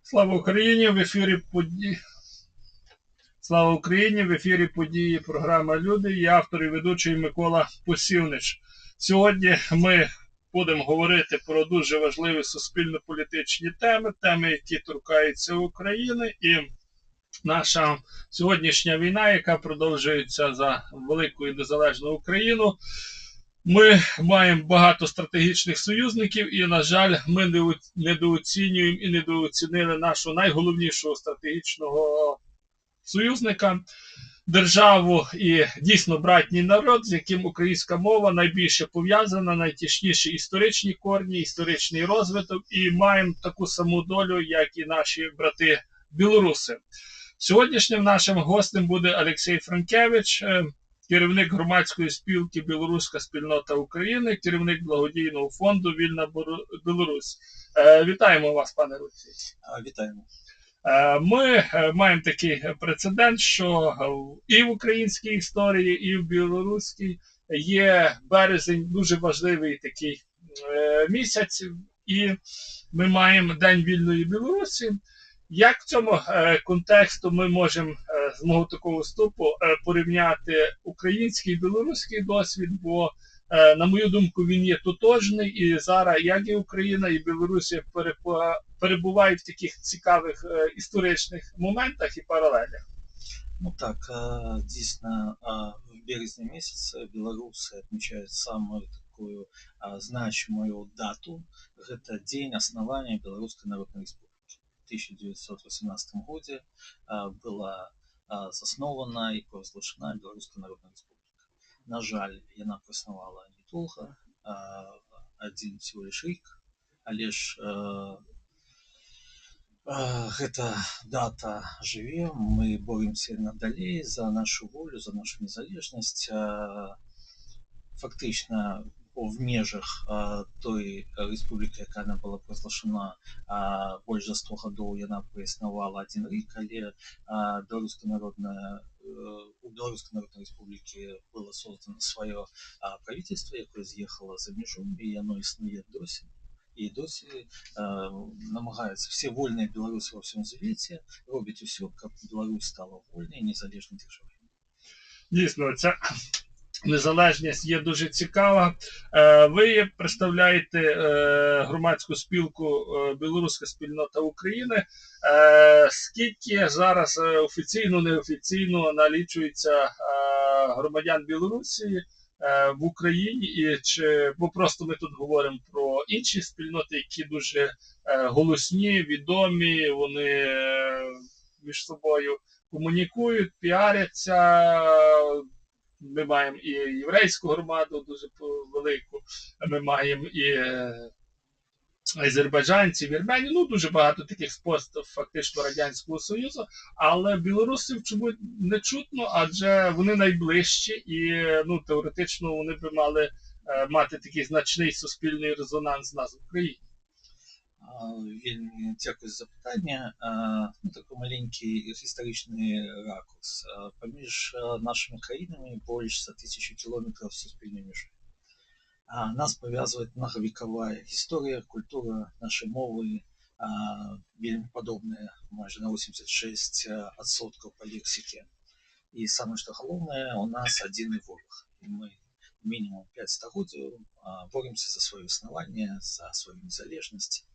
Слава Україні! В ефірі події. Слава Україні! В ефірі події програма Люди. Я автор і ведучий Микола Посівнич. Сьогодні ми будемо говорити про дуже важливі суспільно-політичні теми, які торкаються України. І наша сьогоднішня війна, яка продовжується за велику і незалежну Україну. Ми маємо багато стратегічних союзників і, на жаль, ми недооцінюємо і недооцінили нашого найголовнішого стратегічного союзника, державу і дійсно братній народ, з яким українська мова найбільше пов'язана, найтішніші історичні корні, історичний розвиток, і маємо таку саму долю, як і наші брати білоруси. Сьогоднішнім нашим гостем буде Олексій Франкевич, керівник громадської спілки «Білоруська спільнота України», керівник благодійного фонду «Вільна Білорусь». Вітаємо вас, пане Олексій. Вітаємо. Ми маємо такий прецедент, що і в українській історії, і в білоруській є березень, дуже важливий такий місяць, і ми маємо День вільної Білорусі. Як в цьому контексту ми можемо з мого такого вступу порівняти український і білоруський досвід, бо, на мою думку, він є тотожний, і зараз як і Україна, і Білорусія перебувають в таких цікавих історичних моментах і паралелях. Ну так, дійсно, в березні місяці білоруси відмічають саму таку значимую дату. Це день основання Білоруської Народної Республіки. В 1918 году была заснована и провозглашена Белорусская Народная Республика. На жаль, яна праснавала недолго, один всего лишь рік, але ж гэта дата жыве, мы боремся надалей за нашу волю, за нашу незалежнасць. Фактычна в межах той рэспублікі, якая она была праглашана больш за 100 гадоў, яна праіснавала один рік, але у Белорусской Народной Республики было создано свое правительство, якое з'ехало за межу, и оно існуе досі. І досі намагаються всі вольні білоруси во всьому світі робити усе, щоб Білорусь стала вольною і незалежною державою. Дійсно, ця незалежність є дуже цікава. Ви представляєте громадську спілку «Білоруська спільнота України». Скільки зараз офіційно, неофіційно налічується громадян Білорусі в Україні, і бо просто ми тут говоримо про інші спільноти, які дуже голосні, відомі, вони між собою комунікують, піаряться. Ми маємо і єврейську громаду дуже велику, ми маємо і азербайджанців, вірменів, ну дуже багато таких спостів фактично Радянського Союзу, але білорусів чому не чутно, адже вони найближчі і теоретично вони б мали мати такий значний суспільний резонанс з нас в Україні. Вельмі дякую за запитання. Такий маленький історичний ракурс. Поміж нашими країнами більше за 1000 кілометрів суспільної межі. Нас пов'язує многовікова історія, культура, наші мови, вельми подобні, майже на 86% по лексике. І саме, що головне, у нас один ворог. І ми минимум 5 столетий боремся за свое основание, за свою незалежность,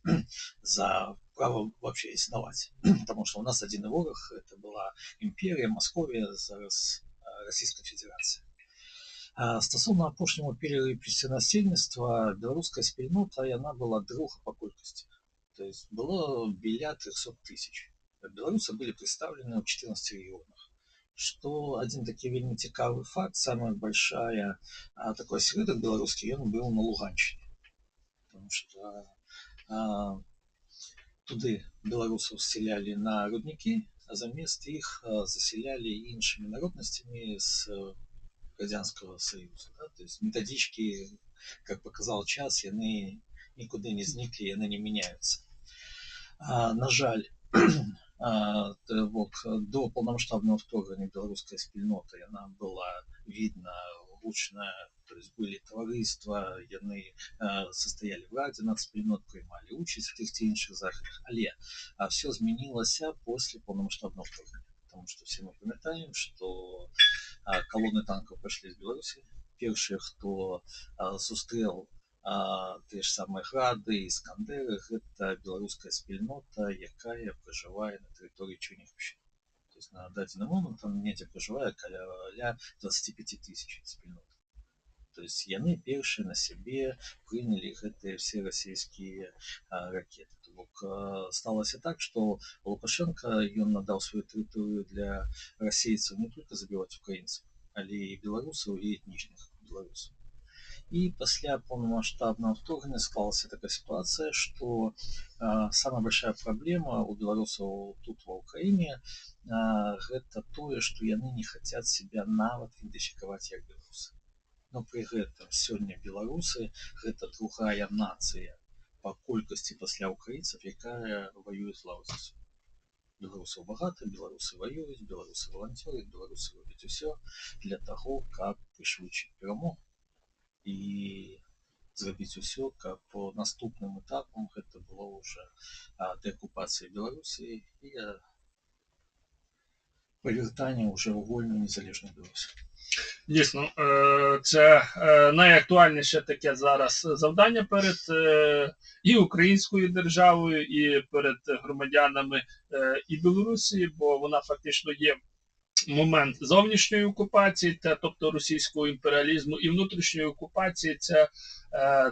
за право вообще існувати. Потому что у нас один ворог, это была империя, Московия, зараз Российская Федерация. Стосовно апошнього перерепресії насельніцтва, білоруська спільнота, яна була друга по кількості. Тобто було біля 300 тисяч. Білоруси були представлені в 14 регіонах. Что один такий вельми цікавый факт, самая большая такой осередок белорусский, он был на Луганщине. Потому что туды белорусов селяли на рудники, а замест их заселяли іншими народностями с Радянского Союза. Да? То есть методички, как показал час, яны никуда не зникли, яны не меняются. На жаль, до повномасштабного вторгнення білоруська спільнота, вона була видна, гучна, То есть были таварыства, яны состояли в раді нацспільнот, приймали участь в тих ці інших заходах, але все змінилося после повномасштабного вторгнення. Потому что все мы памятаем, что колонны танков пошли из Беларуси. Першие, кто сустрел те ж самые грады, іскандери, гэта беларуская спільнота, якая проживае на тэрыторыі Чернігівщины. То есть на дадзены момент там недзе проживае каля 25 тысяч спільнот. То есть яны першие на себе приняли гэтыя все расійскія ракеты. То бок сталося так, что Лукашенко ён надаў свою тэрыторыю для расейцаў не только забіваць украінцаў, але і беларусаў і этнічных беларусаў. И пасля полномасштабного вторгнення склалась такая ситуация, что самая большая проблема у белорусов тут в Украине это то, что яны не хотят себя нават ідэнтыфікаваць как белорусы. Но при этом сегодня белорусы это другая нация по колькасці пасля украинцев, якая воюет з Лаузісу. Белорусов багато, белорусы воюют, белорусы волонтеры, белорусы робят все для того, как пришвидшить перемогу и зрабіць усё, каб по наступным этапам гэта было уже деокупацыя Беларусі і повертання уже у вольну незалежну Білорусь. Дійсно, це найактуальніше таке зараз завдання перед і українською державою, і перед громадянами і Білорусі, бо вона фактично є момент зовнішньої окупації, тобто російського імперіалізму, і внутрішньої окупації це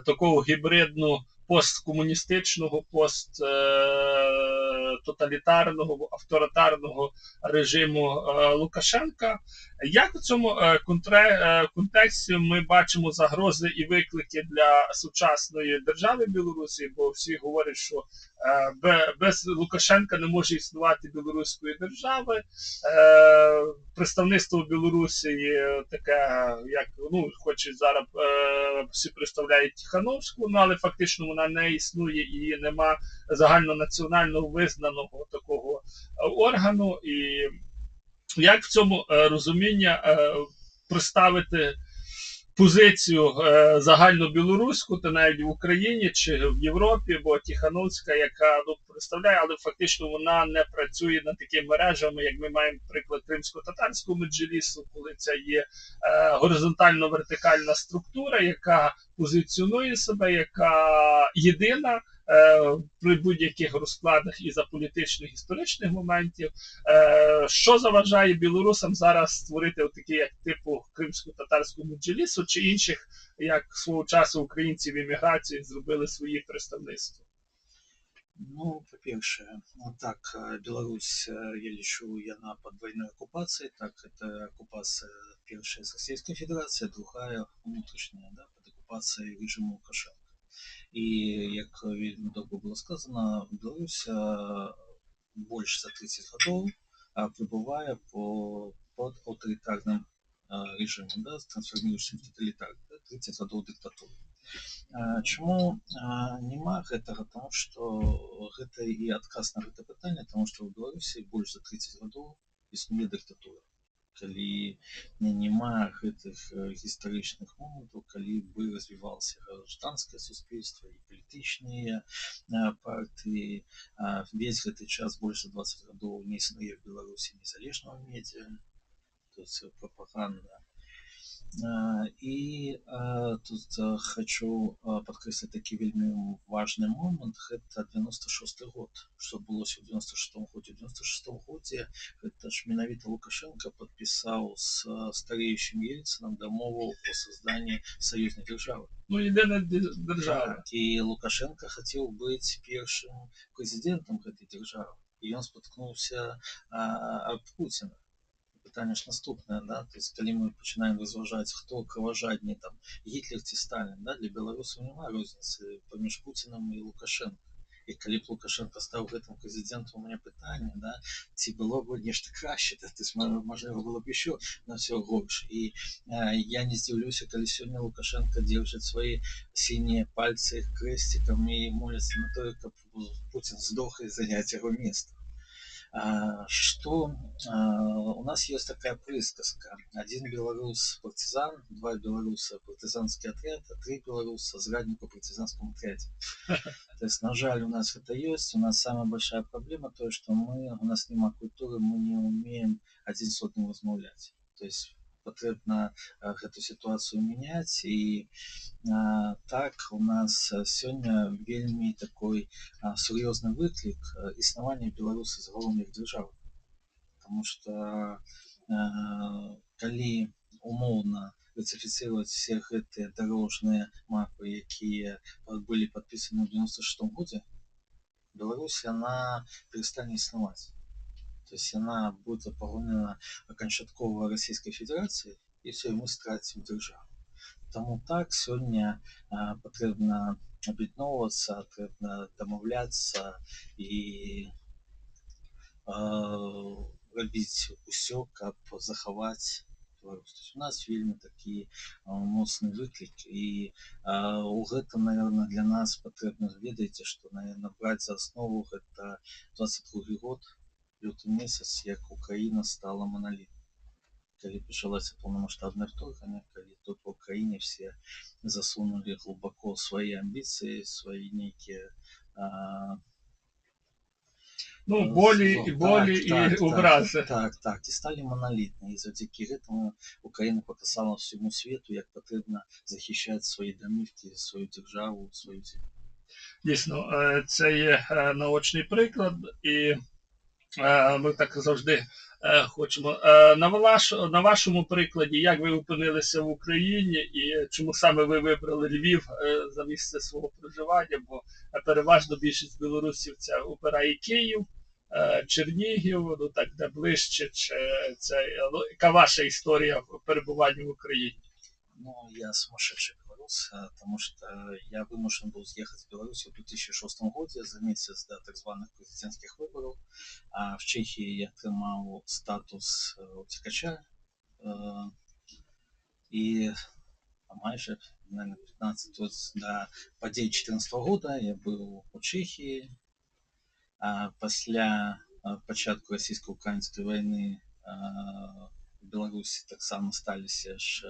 такого гібридного посткомуністичного, посттоталітарного, авторитарного режиму Лукашенка. Як у цьому контексті ми бачимо загрози і виклики для сучасної держави Білорусі, бо всі говорять, що без Лукашенка не може існувати білоруської держави. Представництво Білорусі таке, як, хоч зараз всі представляють Тихановську, але фактично вона не існує і нема загальнонаціонального визнаного такого органу. І як в цьому розуміння представити позицію загальнобілоруську, та навіть в Україні чи в Європі, бо Тихановська, яка представляє, але фактично вона не працює над такими мережами, як ми маємо приклад кримсько-татарського меджлісу, коли це є горизонтально-вертикальна структура, яка позиціонує себе, яка єдина при будь-яких розкладах і за політичних, історичних моментів. Що заважає білорусам зараз створити отакі, як типу кримсько-татарського меджлісу, чи інших, як свого часу українці в еміграції зробили свої представництва? Ну, по-перше, так, Беларусь, я лічу, яна під двойною окупацією, так, это оккупация першая з Російської Федерації, другая внутрішня, да, під окупацією режиму Лукашенка. І, як вельми добре було сказано, Беларусь більше за 30 років прибуває під авторитарним режимом, да, трансформуючим в тоталітарний, да, 30 років диктатури. Чому нема гэтага? Тому що гэта і адказ на гэта пытанне, тому що в Беларусі больш за 30 років існує диктатура. Калі нема гэтых гістарычных момантаў, калі бы развівалася гражданскае суспільства і палітычныя партыі, весь гэты час больш за 20 гадоў не існуе в Беларусі незалежнага медіа, то есть прапаганда. И тут хочу подкреслить такі вельмі важный момент, это 96-й год. Что было в 96-м годзе? В 96-м годзе это ж менавіта Лукашенко подписал с стареющим Ельцином домову о создании союзной державы. Ну, єдина держава. Так, и Лукашенко хотел быть первым президентом этой державы. И он споткнулся об Путина. Пытанне ж наступнае, да, то есть калі мы пачынаем разважаць, хто крыважадней, там, Гітлер ці Сталін, да, для беларусаў няма розніцы паміж Пуцінам і Лукашенко. І калі б Лукашенко стаў гэтым прэзідэнтам, у мяне пытанне, да, ці было б нешта краще, да, то есть можливо было б еще на все горш. І я не здзіўлюся, калі сёння Лукашенко держит свои синие пальцы крестиком і моляцца на тое, каб Путін здох і заняць яго место. У нас есть такая присказка. Один белорус партизан, два белоруса партизанский отряд, а три белоруса зрадника в партизанском отряде. То есть, на жаль, у нас это есть. У нас самая большая проблема то, что у нас нема культуры, мы не умеем один с одним размовлять. То есть потрібно эту ситуацию менять, и так у нас сёння вельмі такой сур'ёзны выклік існавання беларусы за галоўных дзяржаў. Потому что калі умоўна ратифицировать все гэтыя дорожныя мапы, якія были подписаны в 96 годзе, Беларусь она перестане існаваць. То есть она будет пагонена канчаткова Российской Федерации, и все, и мы страцім дзяржаву. Таму так сёння патрэбна аб'ядноўвацца, патрэбна дамаўляцца і рабіць усё, каб захаваць беларускасць. У нас вельмі такі моцны выклік, і у гэтым, наверное, для нас патрэбна, ведаеце, што, наверное, браць за аснову гэта 22 год, люты месяц, як Украіна стала монолітнай. Калі пачалася полномасштабное вторгнение, калі тут в Украине все засунули глубоко свои амбиции, свои некие болі і образи. Так, і стали монолітні. І завдяки этому Україна показала всьому світу, як потрібно захищати свої домівки, свою державу, свою землю. Дійсно, це є наочний приклад, і ми так завжди хочемо. На вашому прикладі, як ви опинилися в Україні і чому саме ви вибрали Львів за місце свого проживання, бо переважно більшість білорусів це обирає Київ, Чернігів, ну так, де ближче, яка ваша історія перебування в Україні? Ну, я сумасшедший белорус, потому что я вымушен был съехать в Беларусь в 2006 году, за месяц до так званых президентских выборов. А в Чехии я отримал статус утекача. И майже, наверное, 15 лет до подей 2014 года я был у Чехии. После початку российско-украинской войны в Беларусі таксама сталіся ж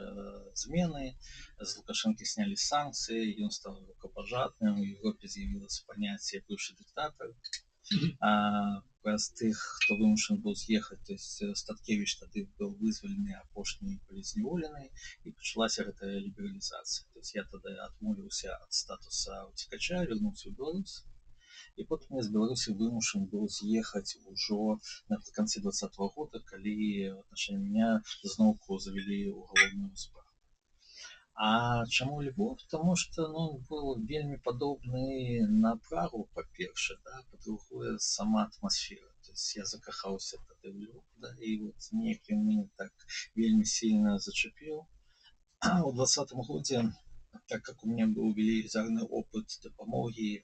змены, з Лукашенко снялі санкцыі, ён стал рукапажатным, у Европе з'явілася паняцце бывшы дыктатар. Праз тых, хто вымушан быў з'ехаць, то есть Статкевіч тады быў вызвалены, апошні палізняволены, і пачалася гэтая лібералізацыя. То есть я тады адмовіўся ад статуса уцекача, вярнуўся ў Беларусь. І потым я з Беларусі вымушан быў з'ехаць ужо напрыканцы 2020 года, калі в отношении меня зноўку завялі уголовную справу. А чаму Львов? Потому что он был вельмі падобны на Прагу, па-першае, да? Па-другое, сама атмасфера. То есть я закахаўся тады ў Львов, да? І вот неяк ён мяне так вельмі сильно зачапіў. У 2020 годзе, так как у меня был велізарны опыт дапамогі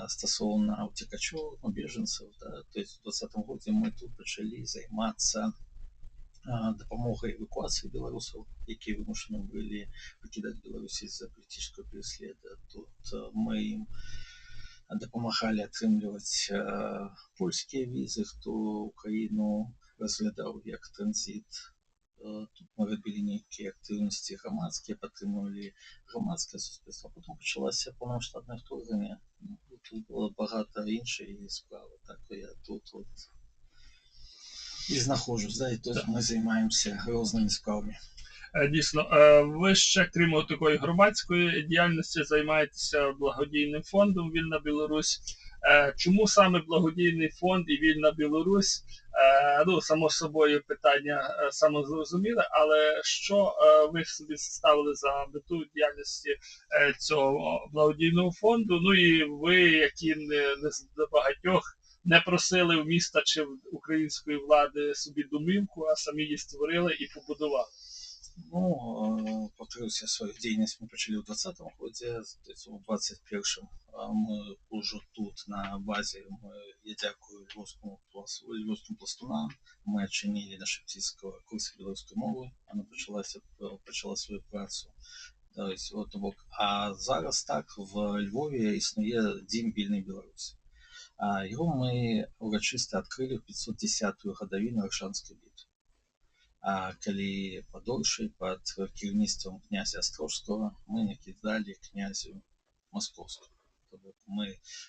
стасоўна уцекачоў, беженцаў, да? То есть в 2020 годзе мы тут пачалі займацца дапамогай эвакуацыі беларусаў, якія вымушаны былі пакідаць Беларусь з-за палітычнага пераследа. Тут мы ім дапамагалі атрымліваць польскія візы, хто Украіну разглядаў як транзіт. Тут мы рабілі нейкія актыўнасці грамадскія, падтрымлівалі грамадскае суспольства. Потым пачалася поўнамаштабнае вторгненне. Тут было багата іншай справы. Так я тут вот і знаходжусь, да, і тут ми займаємося різними справами. Дійсно, ви ще, крім такої громадської діяльності, займаєтеся благодійним фондом «Вільна Білорусь». Чому саме благодійний фонд і «Вільна Білорусь»? Ну, само собою питання самозрозуміле, але що ви собі ставили за мету діяльності цього благодійного фонду? Ну і ви, які не з багатьох, не просили в міста чи в української влади собі домівку, а самі її створили і побудували. Ну, повторюся, свою діяльність ми почали у 2020 году, у 2021 ми вже тут на базі, я дякую львовському пластунам, ми очинили на Шептицького курс білоруської мови, вона почала свою працю. А зараз так, в Львові існує Дім вільної Білорусі. Яго мы урачыста адкрылі ў 510-ю гадавіну Аршанскай бітвы. Калі падольшай пад кіраўніцтвам князя Астрожскага мы накідалі князю Маскоўскаму.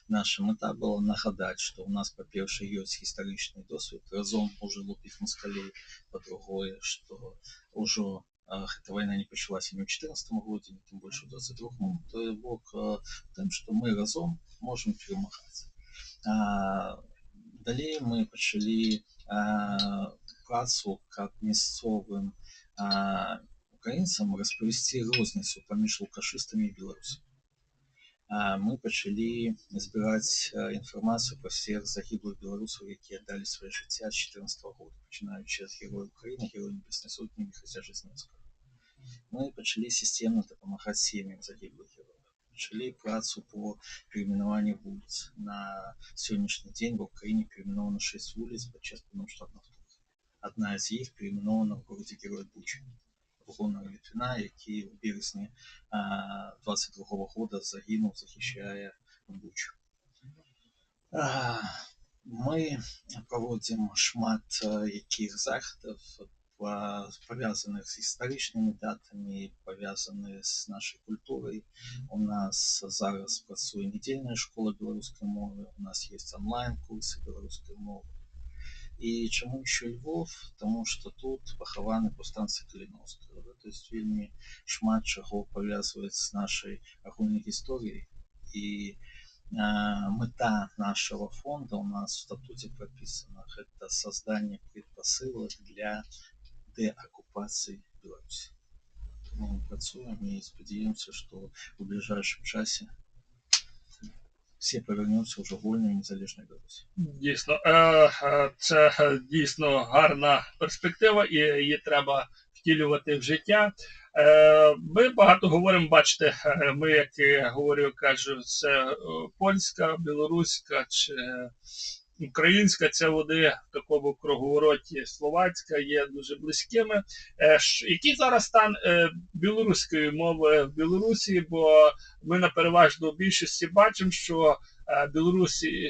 Наша мэта была нагадаць, што ў нас, па-першае, ёсць гістарычны досвед разом ужо лупіць маскалей, па-другое, што ўжо гэта вайна не пачалася не ў 14 годзе, не тым больш у 22-му, той бок тым, што мы разом можам перамагаць. Далей мы пачалі працу, каб мясцовым украінцам распавесці розніцу паміж лукашыстамі і беларусамі. Мы пачалі збіраць інфармацыю пра всех загіблых беларусаў, якія аддалі сваё жыцця з 14 года, пачынаючы ад герояў Украіны, героя Небеснай Сотні Міхася Жизнецкага. Мы пачалі сістэмна дапамагаць сем'ям загіблых герояў. Пачалі працу по перайменаванню вуліц. На сённяшні дзень ва ўкраіне перайменована 6 вуліц падчас паўнамаштабных вторгнення. Адна з іх перайменована ў горадзе Героя Бучы. Гонара Літвіна, які ў березні 22-го года загінуў, захищая Бучу. Мы праводзім шмат якіх захадаў, павязаных з гістарычнымі датамі, павязаных з нашай культурай. У нас зараз працуе нядзельная школа беларускай мовы, у нас ёсць онлайн-курсы беларускай мовы. І чаму еще Львов? Таму што тут пахаваны паўстанцы Каліноўскага. То есть вельмі шмат чаго павязваецца з нашай агульнай гісторыяй. І мэта нашего фонда у нас в статуце прописана. Это создание предпосылок для деоккупации Беларуси. Мы працуем и спадзяёмся, что в ближайшем часе всі повернуться вже вольною і незалежною Білорусі. Дійсно, це дійсно гарна перспектива, і її треба втілювати в життя. Ми багато говоримо, бачите, ми, як я говорю, кажу, це польська, білоруська чи українська, це вони в такому круговороті словацька є дуже близькими. Який зараз стан білоруської мови в Білорусі, бо ми на переважно більшості бачимо, що Білорусі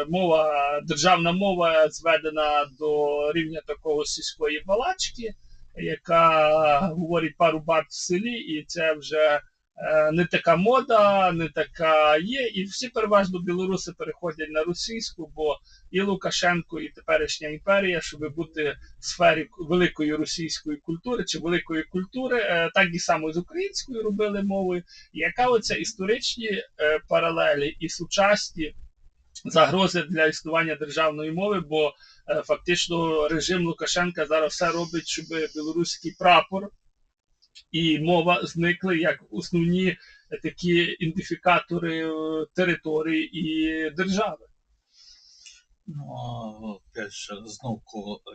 мова, державна мова зведена до рівня такого сільської балачки, яка говорить пару баб в селі, і це вже не така мода, не така є, і всі переважно білоруси переходять на російську, бо і Лукашенко, і теперішня імперія, щоб бути в сфері великої російської культури чи великої культури, так і само з українською робили мовою. Яка оця історичні паралелі і сучасні загрози для існування державної мови, бо фактично режим Лукашенка зараз все робить, щоб білоруський прапор і мова зникли як основні такі ідентифікатори території і держави. Ну, опять же, знову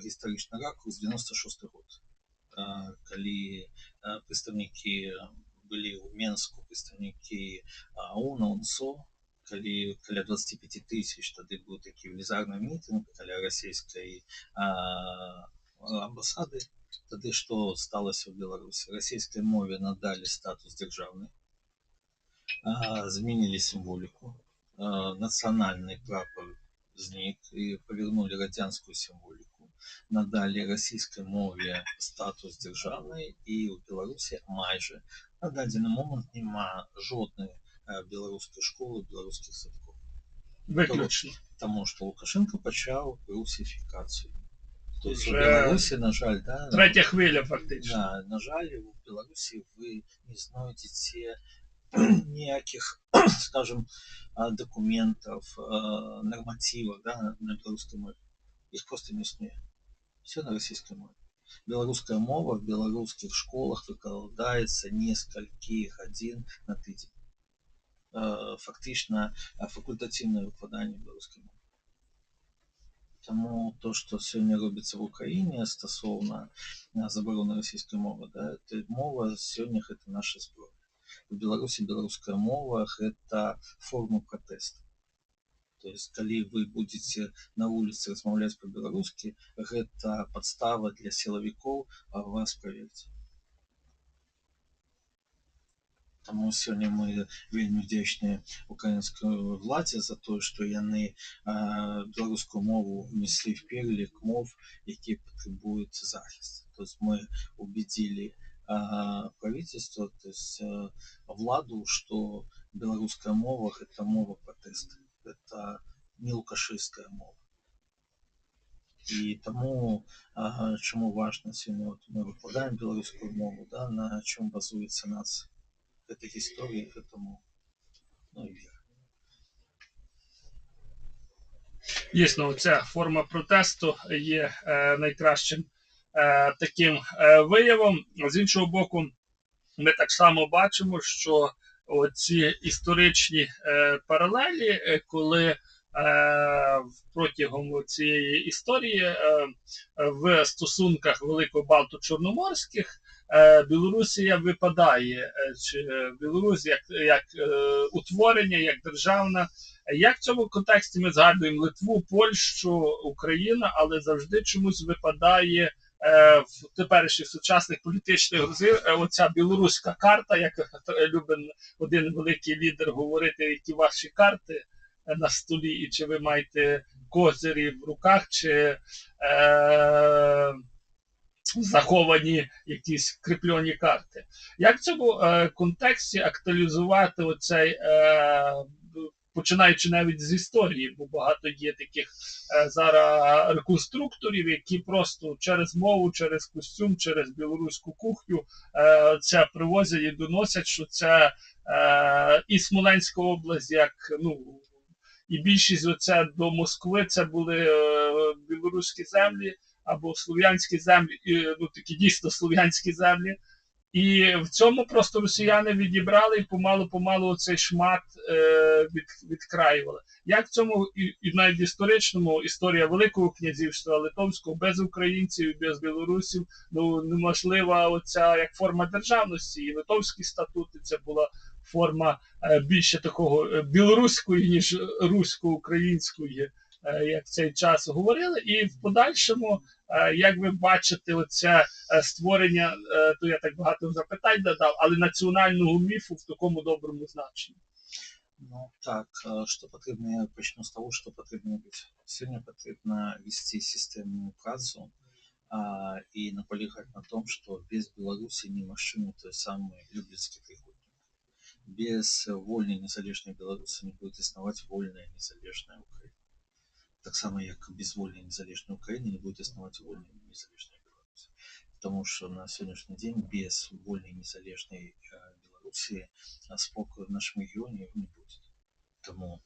гістаричний ракурс, 96-й год, коли представники были в Менску, представники ОУН, УНСО, коли каля 25 тысяч, тады был такі велізарны мітинг каля расійскай амбасады. Тады што сталася ў Беларусі? Расійскай мове надалі статус дзяржаўны, зменілі сімволіку, нацыянальны прапор знік і павернулі радзянскую сімволіку, надалі расійскай мове статус дзяржаўнай, і ў Беларусі майже на дадзены момант няма жоднай беларускай школы, беларускіх садкоў. Выключна. Таму што Лукашенко пачаў русифікацыю. То есть в Беларуси, на жаль, да, третя хвиля фактично. Да, на жаль, в Беларуси вы не знойдете ніяких, скажем, документов, нормативов, да, на белорусской мове. Их просто не існує. Все на российской мове. Белорусская мова в белорусских школах выкладаецца несколько гадзін на тыдзень. Фактично факультативное выкладанне беларускай мовы. Таму то, што сёння робіцца в Украіне стасоўна забароны расійскай мовы, да, мова сёння гэта наша зброя. У Беларусі беларуская мова гэта форма пратэсту. То есть калі вы будете на вуліцы размаўляць па-беларускі, гэта падстава для сілавікоў вас праверыць. Тому сьогодні ми вельми вдячні українській владі за те, що вони білоруську мову внесли в перелік мов, які потребують захисту. Тобто ми убедили правительство, то есть владу, что белорусская мова – это мова протеста, это не лукашистская мова. І тому, чому важно сьогодні, от ми викладаємо білоруську мову, да, на чому базується нація. Це історія, це мова. Ну і віра. Дійсно, ця форма протесту є найкращим таким виявом. З іншого боку, ми так само бачимо, що ці історичні паралелі, коли протягом цієї історії в стосунках велико-балто-чорноморських Білорусія випадає, чи Білорусь як утворення, як державна. Як в цьому контексті ми згадуємо Литву, Польщу, Україну, але завжди чомусь випадає в теперішніх сучасних політичних розривах оця білоруська карта, як любить один великий лідер говорити, які ваші карти на столі, і чи ви маєте козирі в руках, чи заховані якісь кріплені карти. Як в цьому контексті актуалізувати оцей, починаючи навіть з історії, бо багато є таких зараз реконструкторів, які просто через мову, через костюм, через білоруську кухню це привозять і доносять, що це і Смоленська область, як, ну, і більшість оце до Москви, це були білоруські землі, або слов'янські землі, ну такі дійсно слов'янські землі. І в цьому просто росіяни відібрали і помалу цей шмат відкраювали. Як в цьому, і навіть історичному, історія Великого князівства Литовського без українців, без білорусів, ну неможлива оця як форма державності. І Литовські статути це була форма більше такого білоруської, ніж русько-української, як в цей час говорили. І в подальшому, як ви бачите, оце створення, то я так багато запитань додав, але національного міфу в такому доброму значенні. Ну так, що потрібно, я почну з того, що потрібно робити. Сьогодні потрібно вести системну працю і наполягати на тому, що без Білорусі немагчымы той самий Люблінський трикутник. Без вольной незалежной Беларуси не будет існувати вольная незалежная Украина. Так само, як без вольной незалежной Украины не будет існувати вольная незалежная Беларусь. Потому что на сегодняшний день без вольной незалежной Беларуси спокою в нашем регионе не будет. Тому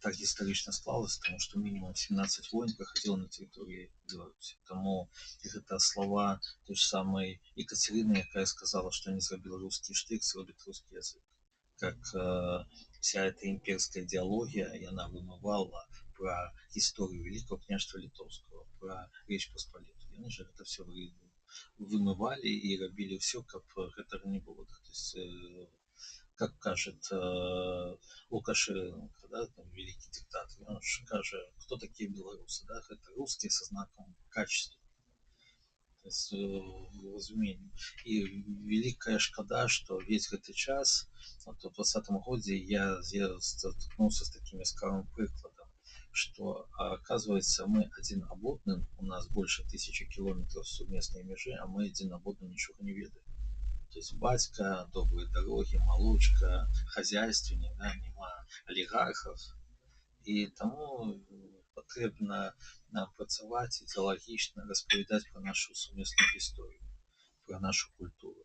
так исторично склалось, потому что минимум 17 войн проходило на территории Беларуси. Тому это слова той же самой Екатерины, которая сказала, что не зробила русский штык, зробит русский язык. Как вся эта имперская идеология, и она вымывала про историю Великого княжества Литовского, про Речь Посполитую. Они же это все вымывали и робили все, как этого не было. То есть, как кажет Лукашенко, да, там, великий диктатор, он же скажет, кто такие белорусы, да, это русские со знаком качества. То есть, разумение. И великая шкода, что весь этот час, вот в 2020 году я столкнулся с таким яскравым прикладом, что, оказывается, мы один об одном, у нас больше 1000 километров совместной межи, а мы один об одном ничего не ведаем. То есть батька, добрые дороги, молочка, хозяйственник, да, нема олигархов. І тому потрібно нам працювати ідеологічно, розповідати про нашу сумісну історію, про нашу культуру.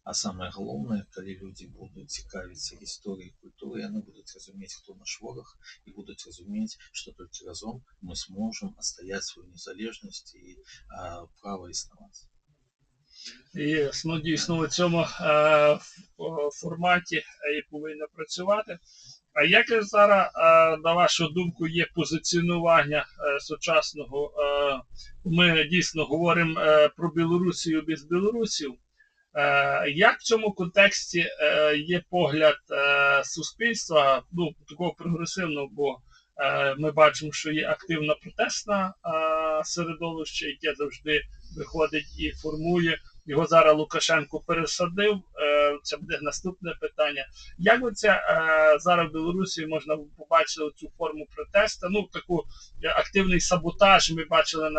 А саме головне, коли люди будуть цікавитися історією і культурою, вони будуть розуміти, хто наш ворог, і будуть розуміти, що тільки разом ми зможемо відстояти свою незалежність і право існувати. І дійсно у цьому форматі і повинно працювати. А як зараз, на вашу думку, є позиціонування сучасного? Ми дійсно говоримо про Білорусію без білорусів. Як в цьому контексті є погляд суспільства, ну, такого прогресивного, бо ми бачимо, що є активна протестна середовище, яке завжди виходить і формує. Його зараз Лукашенко пересадив, це буде наступне питання. Як ви це зараз в Білорусі можна побачити цю форму протесту? Ну, таку активний саботаж ми бачили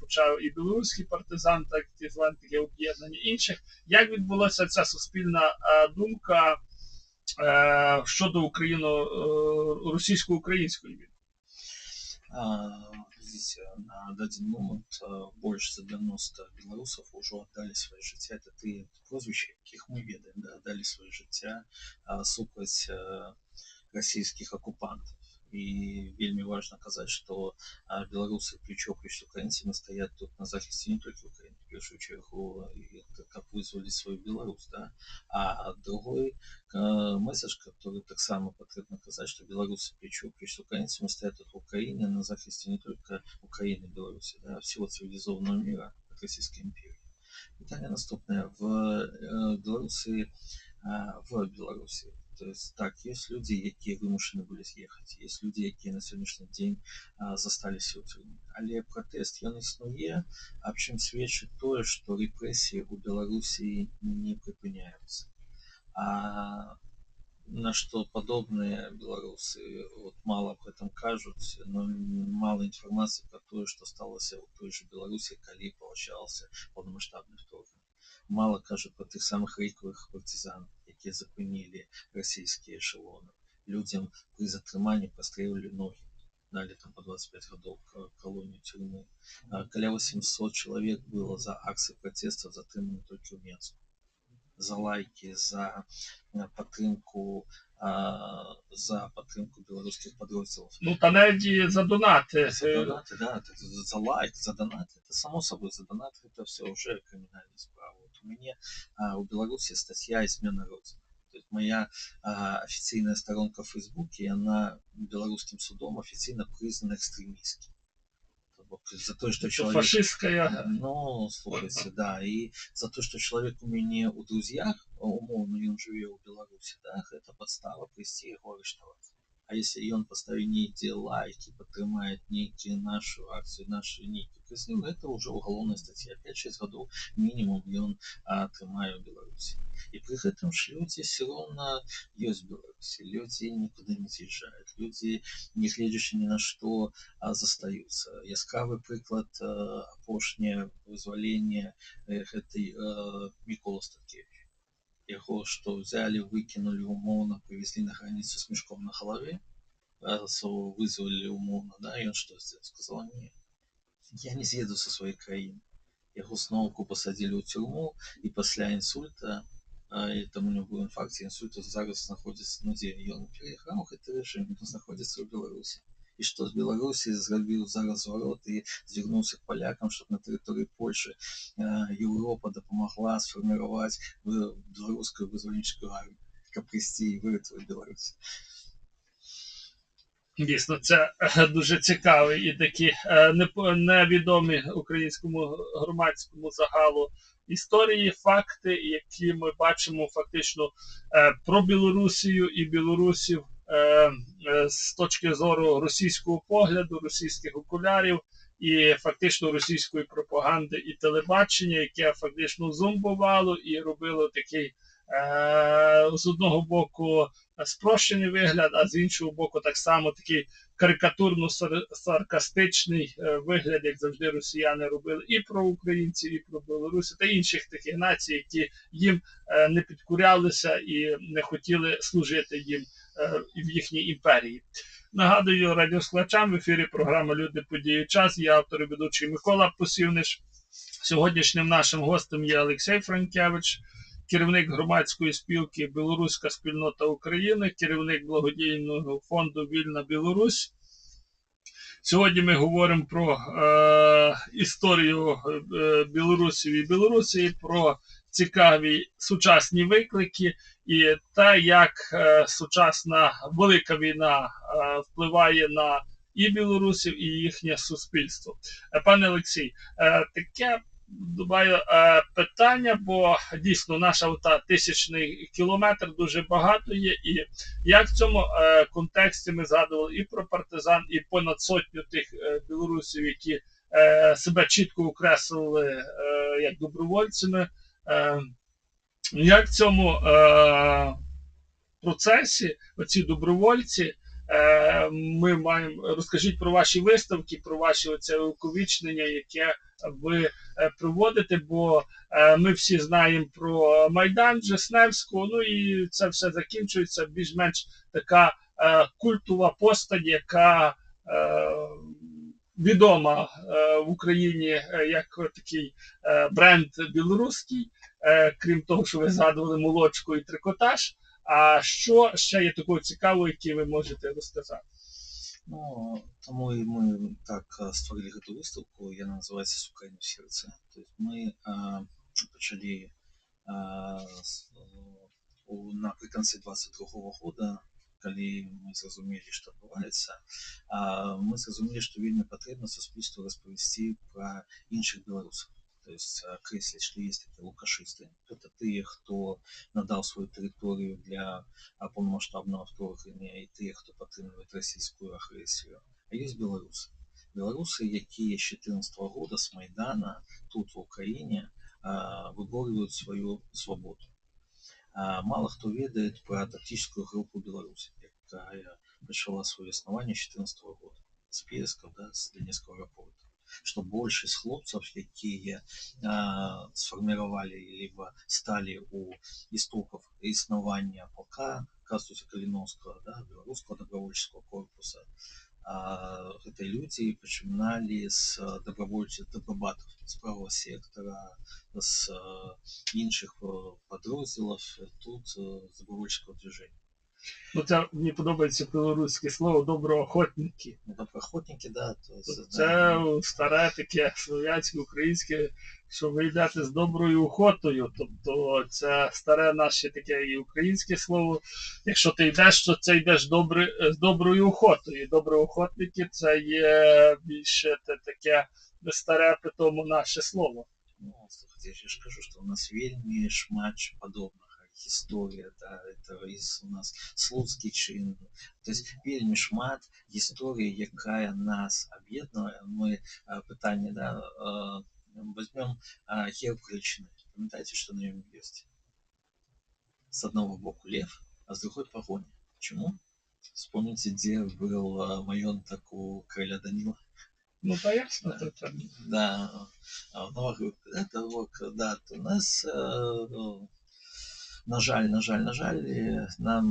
почав і білоруський партизан, так і звані таке об'єднання інших. Як відбулася ця суспільна думка щодо російсько-української війни? Здесь на даден момент больше за 90 белорусов уже отдали свои життя. Это три прозвища, яких мы ведаем, да, отдали свои життя супраць российских оккупантов. И вельми важно казать, что белорусы плечо к плечу с украинцами стоят тут на захисте не только Украины, в первую чергу, как вызвали свою Беларусь, да, а другой месседж, который так само потребно казать, что белорусы плечо к плечу с украинцами стоят тут в Украине на захисте не только Украины и Беларуси, да, а всего цивилизованного мира от Российской империи. Питание наступное. В Беларусі. То есть так, есть люди, які вимушені були з'їхати, є люди, які на сьогоднішній день засталися у тюрмі. Але протест ён існує, аб чым сведчыць тое, што рэпрэсіі ў Беларусі не прыпыняюцца. На что подобные белорусы вот мало об этом кажуць, но мало информации про то, что сталося у той же Беларуси, калі получался полномасштабный вторгнення. Мало кажут про тых самых рейковых партизан, якія запынілі расійскія эшелоны. Людям при затрыманні прастрэлілі ноги, далі там по 25 гадоў колонию тюрьмы. Каля 800 человек было за акции протестов затрыманы только в Минску. За лайки, за падтрымку белорусских подрозділів. Ну, та навіть за донати. За донати, да, за лайк, за донати. Это само собой, за донаты это все уже криминальная справа. Вот у меня у Беларуси статья «Измена Родины». То есть моя официальная сторонка в Фейсбуке, она белорусским судом официально признана экстремистской. За то, что человек... Фашистская. Ну, слушайте, да. И за то, что человек у меня у друзьях, умовно, он живет в Беларуси, да, это подстава прийти его арестовать. А если он поставит некие лайки, подтримает некие нашу акцию, наши некие призывы, это уже уголовная статья. 5-6 годов минимум он тримает в Беларуси. И при этом же люди все равно есть в Беларуси. Люди никуда не съезжают. Люди, не глядячи ни на что, застаются. Яскравый приклад апошняе вызволения этой Микола Статкевич. Его что взяли, выкинули умовно, привезли на границу с мешком на голове, вызвали умовно, да, и он что сделал? Сказал: нет, я не съеду со своей краины. Его снова посадили в тюрьму, и после инсульта, и там у него был инфаркт, и инсульт зараз находится, ну, где он переехал, это режим, он находится в Беларуси. И что з Беларусі зрабіў зараз зварот і звярнуўся к палякам, чтобы на тэрыторыі Польши Европа дапамагла сфарміраваць беларускую вызваленческую армію, каб прийти і вирятувати Беларусь. Дійсно, це дуже цікаві і такі невідомі українському громадському загалу історії, факти, які ми бачимо фактично про Білорусію і білорусів з точки зору російського погляду, російських окулярів і фактично російської пропаганди і телебачення, яке фактично зомбувало і робило такий з одного боку спрощений вигляд, а з іншого боку так само такий карикатурно-саркастичний вигляд, як завжди росіяни робили і про українців, і про білорусів та інших таких націй, які їм не підкорялися і не хотіли служити їм в їхній імперії. Нагадую радіослухачам, в ефірі програма «Люди, події, час». Я автор і ведучий Микола Посівнич. Сьогоднішнім нашим гостем є Олексій Франкевич, керівник громадської спілки «Білоруська спільнота України», керівник благодійного фонду «Вільна Білорусь». Сьогодні ми говоримо про історію білорусів і Білорусі, про цікаві сучасні виклики і те, як сучасна велика війна впливає на і білорусів, і їхнє суспільство. Пане Олексій, таке питання, бо дійсно наша 1000-й кілометр дуже багато є, і як в цьому контексті ми згадували і про партизан, і понад сотню тих білорусів, які себе чітко окреслили як добровольцями, Як в цьому процесі, оці добровольці, ми маємо, розкажіть про ваші виставки, про ваші оце увіковічнення, яке ви проводите, бо ми всі знаємо про Майдан Жесневського, ну і це все закінчується більш-менш така культова постать, яка відома в Україні як такий бренд білоруський, крім того, що ви згадували молочку і трикотаж. А що ще є такого цікавого, яке ви можете розказати? Ну, тому і ми так створили эту выставку, яна называецца «Сукайна в сердце». То есть мы почали напрыканцы 22 года, калі мы зразумелі, што адбываецца, мы зразумелі, што вельмі патрэбна суспільству распавесці пра іншых беларусаў. То есть крэсліць, што есть такія лукашысты. Это тыя, хто надаў сваю тэрыторыю для паўнамаштабнага вторгнення, і тыя, хто падтрымліваюць расійскую агрэсію. А ёсць беларусы. Беларусы, якія з 14 года з Майдана тут в Украіне выборваюць сваю свабоду. Мало хто ведае пра тактическую группу Беларусь, якая пачала сваё існаванне з 14 года з Песка, да, з Донецкого аэропорта. Што большасць хлопцаў, якія сфарміравалі либо сталі у істокаў існавання полка Кастуся Каліновскага, да, беларускага добровольческого корпуса, гэта людзі пачыналі з добровольцаў добрабатаў, з правого сектора, з іншых падроздзелаў тут з добровольческого движения. Ну, це мені подобається білоруське слово доброохотники. Доброохотники, да. Це старе таке слов'янське, українське, що ви йдете з доброю охотою. Тобто це старе наше таке і українське слово. Якщо ти йдеш, то це йдеш з доброю охотою. Доброохотники це є більше таке старе при тому наше слово. Ну, слухайте, я ж кажу, що у нас вельмі шмат подобного. Гісторыя, да, это у нас слуцкі чин. То есть вельмі шмат гісторыі, якая нас аб'яднае. Мы пытанне, да, возьмем герб Галичины. Памятаете, что на нем есть? С одного боку лев, а с другой погоня. Почему? Вспомните, где был маёнтак у короля Данила. Ну, да, ясно. Да, это вот, да, у нас на жаль, нам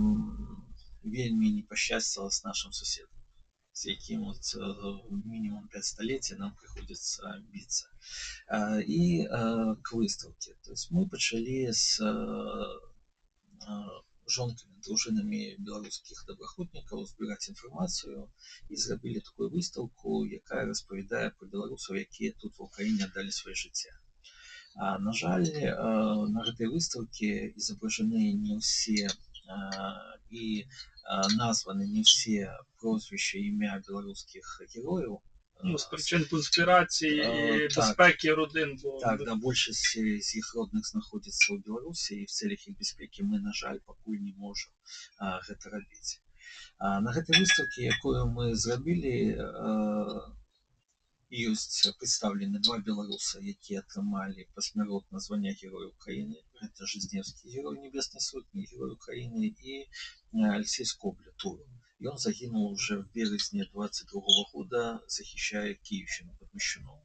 вельмі не пашчасціла з нашим суседом, з яким от мінімум 5 столетий нам приходится биться. И к выставке. То есть мы пачалі з жонкамі, дружынамі беларускіх добраахвотнікаў збіраць інфармацыю і зрабілі такую выставку, якая распавядае пра беларусаў, якія тут в Украіне аддалі сваё жыцця. На жаль, на этой выставке изображены не все и названы не все прозвища и имя белорусских героев. Ну, з причин конспірації і безпеки родин. Так, да, большасць з іх родных знаходзіцца ў Беларусі, і в целях іх бяспекі мы, на жаль, пакуль не можам гэта рабіць. На гэтай выставке, якую мы зрабілі, ёсць прадстаўлены 2 беларуса, якія атрымалі пасмяротна звання Героя Украіны. Гэта Жизневскі герой Небеснай сотні, Герой Украіны, і Алексей Скобля, Туров. Ён загінуў уже в березні 22 года, захищая Киевщину под Мещуном.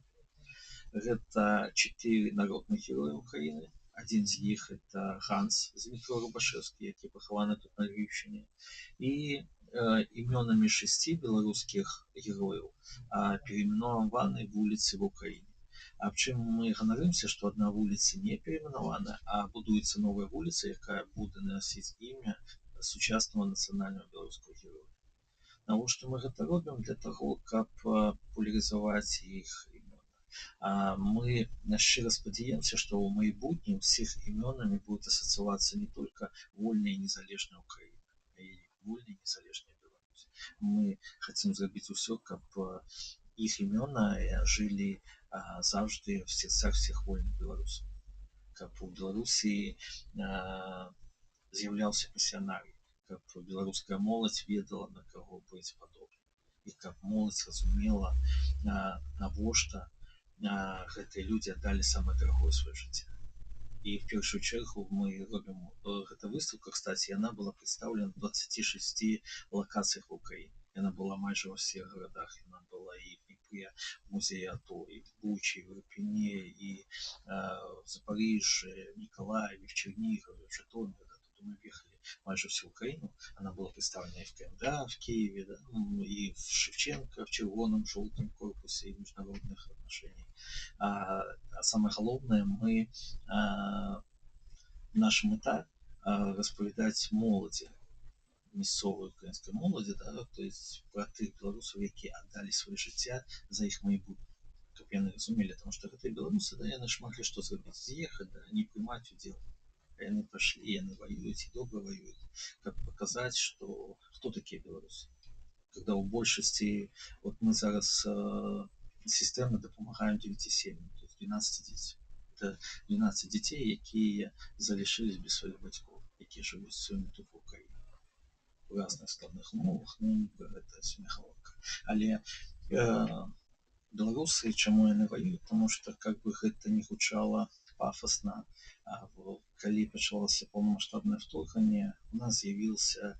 Гэта 4 народных героя Украины. Один з іх это Ганс Змітро Рубашевскі, які пахаваны тут на Львівщині. І імёнамі 6 беларускіх герояў перейменаваны вуліцы в Украине. А чым мы ганарымся, што адна вуліца не перейменавана, а будуецца новая вуліца, якая будзе насіць імя сучаснага нацыянальнага беларускага героя. Навошта мы гэта робім? Для таго, каб папулярызаваць іх імёны. Мы шчыра спадзяёмся, што ў майбутнім з іх імёнамі будзе асацыявацца не толькі вольная і незалежная Украіна, а і вольная і незалежная Беларусь. Мы хацім зрабіць усё, каб іх імёна жылі заўжды в сердцах всіх вольных беларусаў. Каб у Беларусі з'яўляўся пасіянарый, каб беларуская моладзь ведала, на каго быць падобна. І каб моладзь разумела, навошта гэтыя людзі аддалі самае дарагое сваё жыццё. І в першую чергу мы робім гэта выставка, кстати, яна была прадстаўлена ў 26 лакацыях в Украіне. Яна была майже во всех городах. Яна была и в Днепре, в музее АТО, и в Буче, и в Ирпене, и в Запоріжжі, в Миколаеве, в Чернігові, в Житомирі. Тобто ми об'їхали майже всю Україну. Она была представлена и в КМДА, в Киеве, да, и в Шевченко, в червоном, желтом корпусе и международных отношений. А самое главное, мы наша мета розповідати молоді, місцової української молоді, да, то есть про тих білорусів, які віддали своє життя за їх майбутнє. Щоб яны разумели, тому що гэта белорусы, да, яны ж могли что зробити, з'їхати, да, не приймати уділ. А яны пошли, яны воюють, и добро воюють. Как показать, что кто такие белорусы? Когда у большости, вот мы зараз системно допомагаем 9 сім'ям, то есть 12 дітей. Це 12 дітей, які залишились без своїх батьків, які живуть сьогодні тут в Україні. В різних складних умовах, ну, це сміховка. Але белорусы, чому яны воюють? Тому що, как бы гэта не гучало пафосно, калі пачалося повномасштабне вторгнення, у нас з'явилося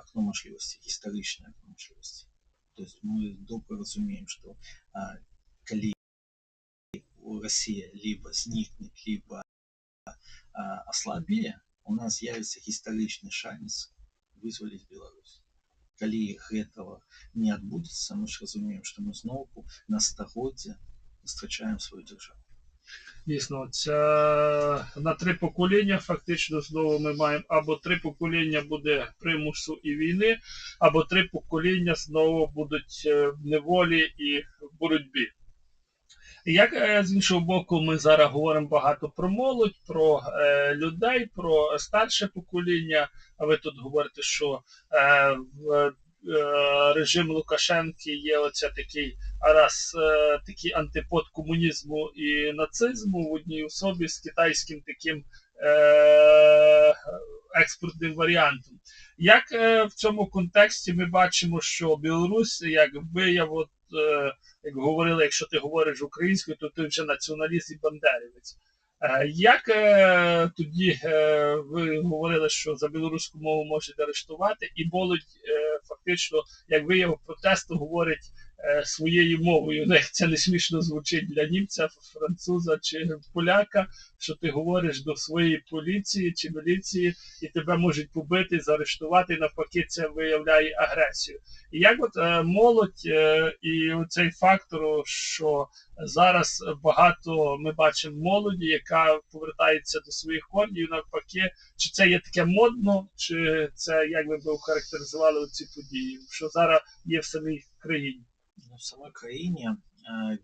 окно можливості, гістаричне окно можливості. Тобто ми добре розуміємо, що калі Россия либо зникнет, либо ослабее, у нас з'явится гістаричный шанс вызволить Беларусь. Калі гэтага не адбудзецца, мы ж разумеем, што мы зноўку на стагоддзя страчаем свою державу. Дійсно, це на 3 покоління фактично знову ми маємо або 3 покоління буде примусу і війни, або 3 покоління знову будуть в неволі і в боротьбі. Як з іншого боку, ми зараз говоримо багато про молодь, про людей, про старше покоління, а ви тут говорите, що в режим Лукашенки є оце такий антипод комунізму і нацизму в одній особі з китайським таким експортним варіантом. Як в цьому контексті ми бачимо, що Білорусь, якби як говорили, якщо ти говориш українською, то ти вже націоналіст і бандерівець. Як тоді ви говорили, що за білоруську мову можуть арештувати, і молодь фактично, як вияв протесту, говорить своєю мовою. Це не смішно звучить для німця, француза чи поляка, що ти говориш до своєї поліції чи міліції, і тебе можуть побити, заарештувати, і навпаки це виявляє агресію. І як от молодь і цей фактор, що зараз багато ми бачимо молоді, яка повертається до своїх корнів, навпаки, чи це є таке модно, чи це, як ви б охарактеризували ці події, що зараз є в самій країні? В самой країні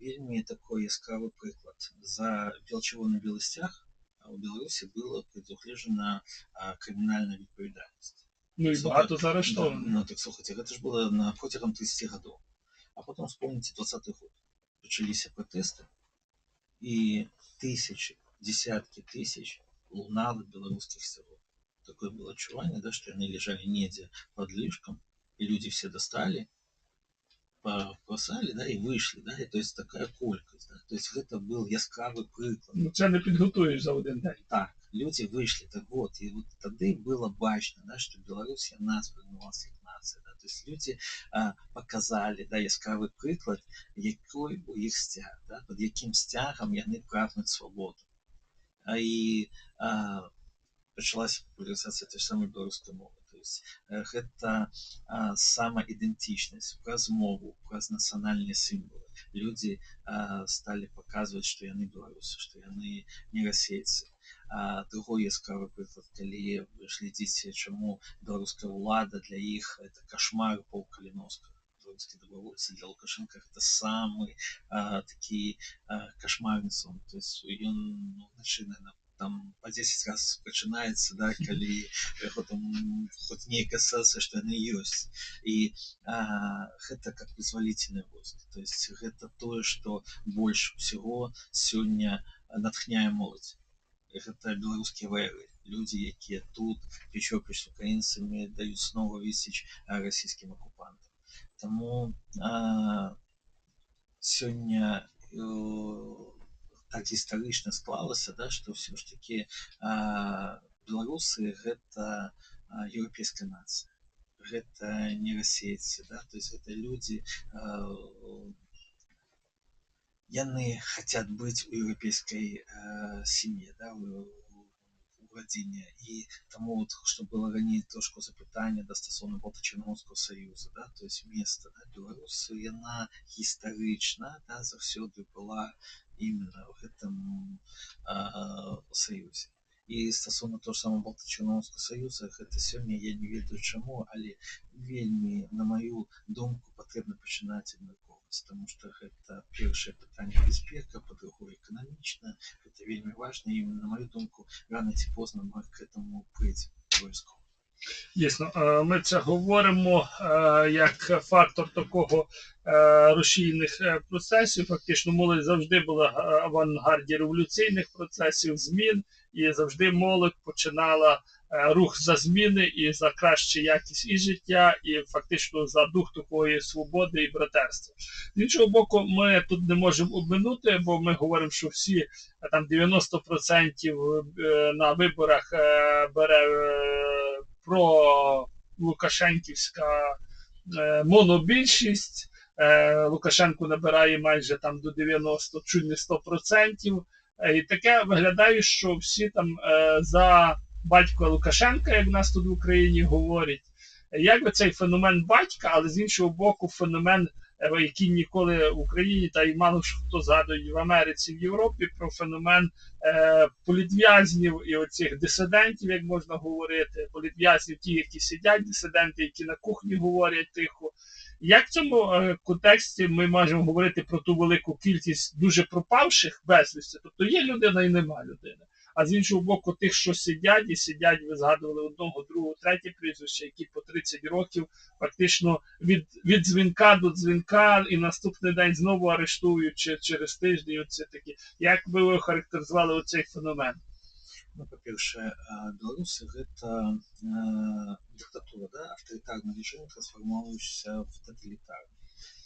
вельми такой яскравий приклад. За белчевой білий стяг у Білорусі була предугледжена кримінальна відповідальність. Ну і багато заарештовано. Ну так слухайте, це ж було протягом 30 років. А потім вспомните 20-й год. Почалися протести, і тисячі, десятки тисяч лунали білоруських сирот. Такое было чувание, да, что они лежали негде под ліжком, и люди все достали, бросали, да, і вийшли, да, і то есть така колькість, да, то есть гэта был яскравий приклад. Ну це не підготуєш за один день. Так, люди вийшли, так вот, і от тоді було бачно, да, що Білорусь нас вернулася як нація, да, то есть люди показали, да, яскравий приклад, який у їх стяг, да, під яким стягом яны прагнуть свободу. І почалася популяризація tej самої білоруської мови. То есть гэта самаідэнтычнасць праз мову, праз нацыянальныя сімвалы. Люди стали показывать, что яны белорусы, что яны не расейцы. Другой яскравы прыклад, калі вы глядзіце, чаму беларуская ўлада для іх это кашмар пол Каліновскага. Белорусские добровольцы для Лукашенко это самый такі кашмарны сон. То есть ён начинает там по 10 раз пачынаецца, да, калі там хоць нейкая сенсация, што яны ёсць. І гэта как вызвалительное войско. То есть гэта тое, што больш усяго сёння натхняе моладзь. Гэта беларускія ваяры, людзі, якія тут плечо-плеч з украінцамі даюць снова вісіч расійскім акупантам. Таму сёння так гістарычна склалася, да, што ўсё ж такі беларусы гэта еўрапейская нацыя. Гэта не расейцы, да, то есть гэта людзі, яны хацяць быць у еўрапейскай сям'і, да, у радзіне. І таму вот, што было раней трошку запытання да стасовна Балта-Чарноморскага саюза, да, то есть месца, да, Беларусь, яна гістарычна, да, заўсёды была именно в гэтым саюзе. І стасовна того ж самого Балта-Чарноморскага саюза, гэта сёння я не ведаю чаму, але вельмі, на маю думку, патрэбна пачынаць абмяркоўваць, таму што гэта першае пытанне бяспека, па-другое эканамічна, гэта вельмі важна, і на маю думку, рано ці позна ми к этому прийдемо обов'язково. Дійсно, ми це говоримо як фактор такого рушійних процесів. Фактично, молодь завжди була в авангарді революційних процесів, змін, і завжди молодь починала рух за зміни і за кращу якість і життя, і фактично за дух такої свободи і братерства. З іншого боку, ми тут не можемо обминути, бо ми говоримо, що всі там 90% на виборах бере про Лукашенківська монобільшість. Лукашенко набирає майже там до 90, чуть не 100%. І таке виглядає, що всі там за батька Лукашенка, як в нас тут в Україні говорять. Якби цей феномен батька, але з іншого боку феномен, який ніколи в Україні, та й мало хто згадує в Америці, в Європі, про феномен політв'язнів і оцих дисидентів, як можна говорити, політв'язнів ті, які сидять, дисиденти, які на кухні говорять тихо. Як в цьому контексті ми можемо говорити про ту велику кількість дуже пропавших безвісти? Тобто є людина і нема людини. А з іншого боку, тих, що сидять, і сидять, ви згадували одного, другого, третє прізвище, які по 30 років фактично від дзвінка до дзвінка, і наступний день знову арештують через тиждень. Оце такі. Як би ви охарактеризували оцей феномен? Ну, по-перше, Беларусь – гэта диктатура, да, авторитарный режим, трансформирующийся в тоталитарный.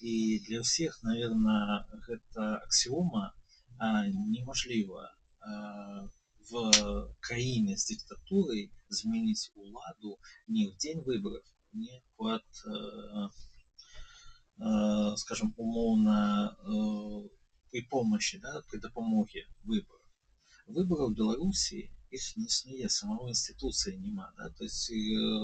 И для всех, наверное, гэта аксиома неможливо в краине с диктатурой змяніць уладу не в день выборов, не под, скажем, умовно, при помощи, да, при допомогі выборов. Выборов в Беларуси их не існує, самого інституції нема. Да? Тобто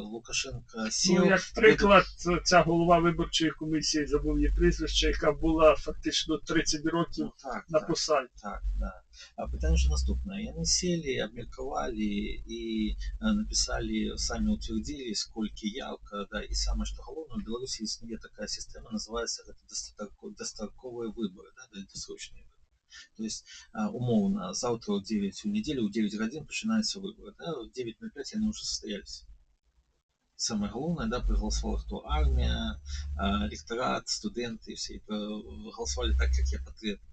Лукашенко сів... Ну, як приклад, ця голова виборчої комісії, забув її прізвище, яка була фактично 30 років на посаді. Так, да. А питання ж наступне. Вони сели, обміркували і написали, самі утвердили, скільки явка, да, і саме, що головне, в Білорусі існує така система, називається дострокові вибори, да, досрочні вибори. То есть, умовно, завтра в 9 у неделю, в 9 годин начинаются выборы. Да? В 9:05 они уже состоялись. Самое главное, да, проголосовала кто? Армия, электорат, студенты, все голосовали так, как я потребовал.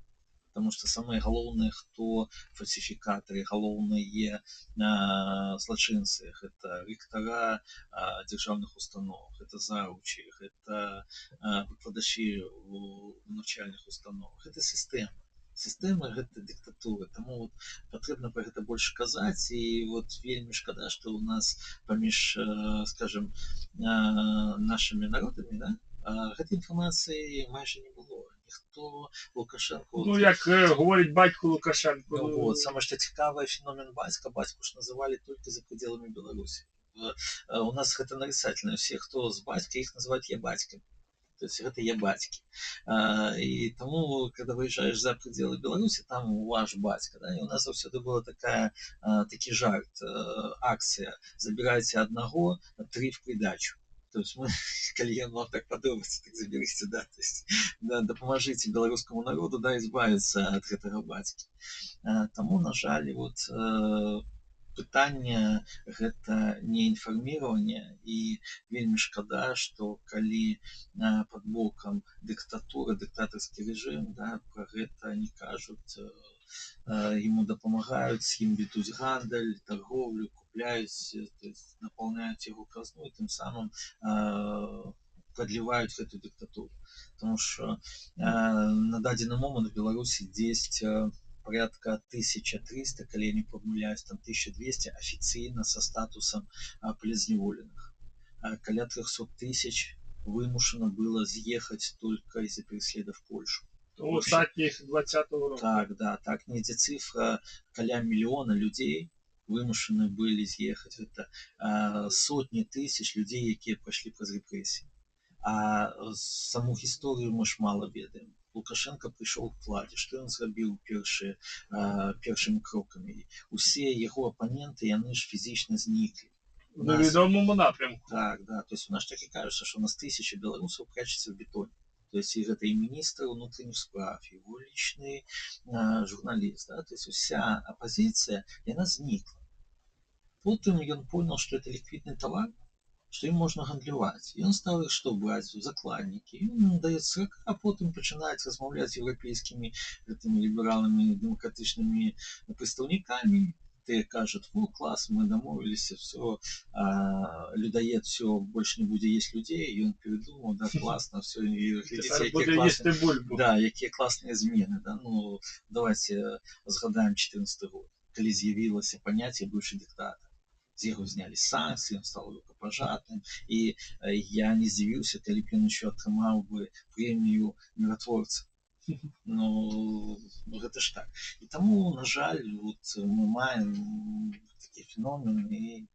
Потому что самое главное, кто фальсификаторы, главные злочинцы, это ректора державных установ, это заучи, это выкладачи навчальных установ, это система. Сістэма гэта дыктатура, таму вот патрэбна пра гэта больш казаць, і вот вельмі шкада, што ў нас паміж, скажем, нашымі народамі, да, гэтай інфармацыі майже не было. Ніхто Лукашенко... Ну, як говорить батько Лукашенко. Ну, вот, саме што цікавы феномен бацька ж называлі толькі за пределами Беларусі. У нас гэта нарицательно, все, хто з бацька, іх называюць я бацькам. То есть это я батьки. И тому, когда выезжаешь за пределы Беларуси, там ваш батька, да, и у нас всегда была такий жарт, акция «Забирайте одного, 3 в придачу». То есть мы, коли вам так подобается, так заберите, да, то есть, да, допоможите белорусскому народу, да, избавиться от этого батьки. Тому, на жаль, вот, пытанне гэта не інфарміраванне, і вельмі шкада, што калі пад бокам дыктатура, дыктатарскі рэжым, да, пра гэта не кажуць, ему дапамагаюць, з ім вядуць гандаль, торговлю, купляюць, то есть напаўняюць яго казну, і тым самым прадліваюць гэту дыктатуру. Тому што на дадзены момант в Беларусі 10 порядка 1300, калі я не помыляюсь, там 1200 офіцыйна са статусам палізняволеных. Каля 300 тысяч вымушана было з'ехаць только из-за переследов в Польшу. У остатніх 20-го року. Так, да, так, недзе цифра каля мільёна людзей вымушаны былі з'ехаць. Гэта сотні тысяч людзей, якія прайшлі праз рэпрэсіі. А саму гісторыю мы ж мала ведаем. Лукашенко прыйшоў к владзе. Што ён зрабіў першымі крокамі? Усе яго апаненты, яны ж фізічна зніклі. В невідомому напрямку. Так, да. То есть у нас так і кажется, що у нас тисячі білорусів прячуться в бетоні. То есть и это и министр внутренних справ, и его личный журналист. Да? То есть вся оппозиция, и она зникла. Потом он понял, что это ликвидный товар, что им можно гандлюваць. И он стал их что брать в закладники. И он дает срока, а потом начинает размовлять с европейскими этими либеральными демократичными представниками. Ты кажет, о, класс, мы домовились, все, людоед, все, больше не будет есть людей, и он передумал, да, классно, все, и глядите, какие классные, да, какие классные змены, да, ну, давайте згадаем 14 год, коли з'явилось понятие бывший диктатор. З яго знялі санкцыі, ён стал рукапажатым, і я не здзівіўся, калі б ён еще атрымаў бы прэмію міратворца. Ну, гэта ж так. І таму, на жаль, вот, мы маем такі феномен.